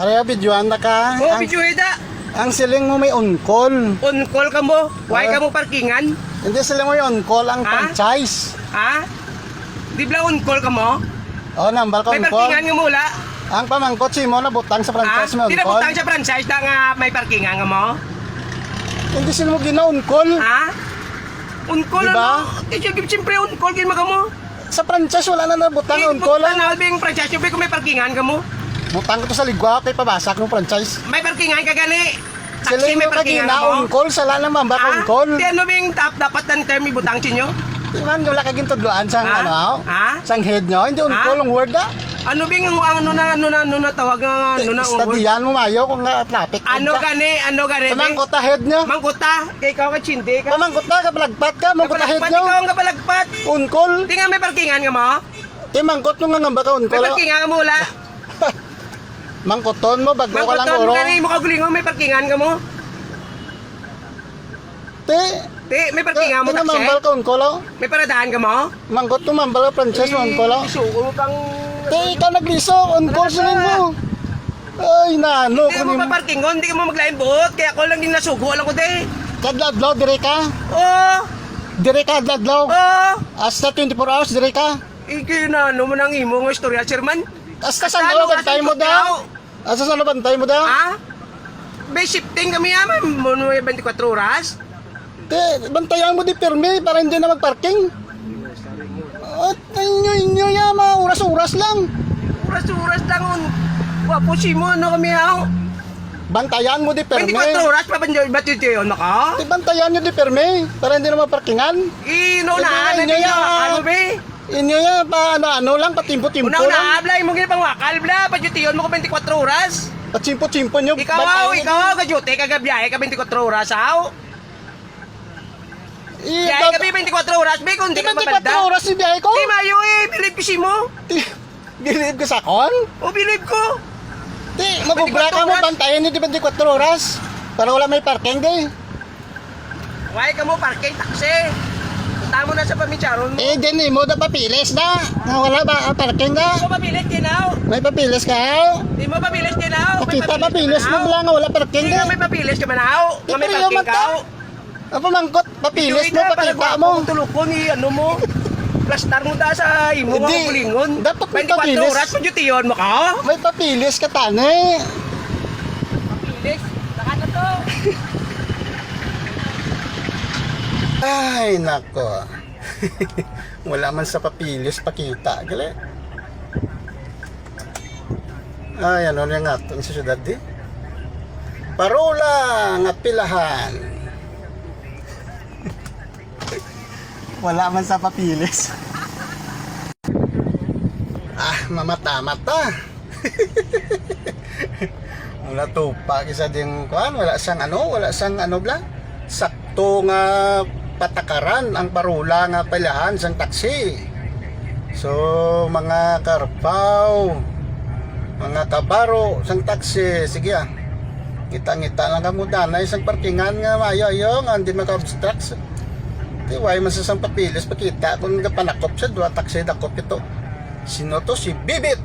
Araya, videoan na ka. Oh, video ida. Ang siling mo may on-call. On-call ka mo. Why ka mo parkingan? Hindi siling mo yung on-call, ang franchise. Ha? Di ba on-call ka mo? Oh, nambal ka May on-call. parkingan nga mula. Ang pamangkot si mo na butang sa Ha? franchise mo Di na on-call. butang sa franchise na nga may parkingan nga mo? Hindi sila mo gina-on-call. Ha? On-call Diba? ano? Siyempre on-call kin ka mo. Sa franchise wala na nabutang on-call. Butang na albing franchise. Siyempre kung may parkingan ka mo. Butang ko to sa ligwa kay pabasak ng franchise. May parkingan ka gali. Sila Taxi may mo parkingan ka mo. on-call, sala na mamba Ha? on-call. Di ano bing dapat ng term ibutang sinyo? Iman, wala ka gintudloan sang Ha? ano, Ha? sang head nyo. Hindi on-call ang word na. Ano bing ano na tawag nga ano na Stadiyan mo mayo kung nga traffic. ano gani? Pamangkot na head nyo. Mangkuta, kay ikaw ka chindi ka. Pamangkot na, kapalagpat ka, mangkot na head Kapalagpat, nyo. ikaw ang kapalagpat. On-call. Di nga may parkingan nga mo? Mangkot nyo nga ngamba ka May on-call. parkingan nga mo wala. Mangkoton mo, bago ka lang Mangkuton uro. mo gani, mukha gulingon, may parkingan ka mo? Te, Di, may parkingan mo nga taksi? mambal ka on-call. May paradahan ka mo? Mangkot mo, mambal ka franchise mo on-call. Isuko kang... Te, ikaw nagliso, on-call sila mo. Ay, nano, Di mo kunin mo. paparkingon, di ka mo maglaing buhot. Kaya ako lang din nasugo lang ko di. Kadladlaw, dire ka. Oo, Dire ka, kadladlaw. oo. Hasta 24 hours, dire ka. Iki na, ano mo nang imo nga istorya, Sherman? Hasta saan daw, bantay mo daw. Hasta saan bantay mo daw. Ha? May shifting kami yaman, mo 24 oras. Te, bantayan mo di permi para hindi na magparking. At inyo ya, mga oras-oras lang. Oras-oras lang un. Wapo si mo, ano kami yaw? Bantayan mo di permi. 24 oras pa ba ba't yun naka? Te, bantayan nyo di permi para hindi na magparkingan. Inunahan na Inyo ninyo, ya. ano be? Inyo ya, pa ano lang, patimpo-timpo lang. Una-una, ablay mo ginapang wakal, bla, pa yun mo ko 24 oras. Patimpo-timpo nyo. Ikaw, kajute, kagabiyahe ka 24 oras, aw. Biyahe ka 24 oras, be, kung di ka 24 mabalda. oras si biyahe ko. Di mayo eh, believe ko si mo. Bilib ka sa kon. O, believe ko. Di, magubra ka mo, 24 bantayan nyo di 24 oras. Para wala may parking di. Why ka mo parking taxi? Punta mo na sa pamitsyaron mo. Eh, din mo da papilis na. Wala ba ang parking Di na? mo papilit kinaw. May papilis ka. Di mo papilit kinaw. Pakita papilis mo lang wala parking Hindi na. nga may papilis ka manaw. Nga may Pero parking mata. ka. Ang pamangkot, papilis mo, pakita mo. Tulog ko ni ano mo. Plastar mo ta sa imo nga Hindi. kulingon. Dapat may 24 papilis. oras mo duty yun mo ka. May papilis ka tani. Papilis. Saka na to. Ay, nako. Wala man sa papilis, pakita. Gali. Ay, ano na nga ito sa syudad di? Parola nga pilahan. Wala man sa papilis. Mamata-mata. Wala tupa kisa ding kuan, wala sang ano bla. Sakto nga patakaran ang parola nga pilahan sang taksi. So mga karpaw, mga kabaro sang taksi, sige ah. Kita-ngita lang kamo danay sang parkingan nga mayo nga hindi maka-obstruct. Di way man sa sang papilis pakita kung panakop sa dua taksi dakop ito. Sino to? Si Bibit.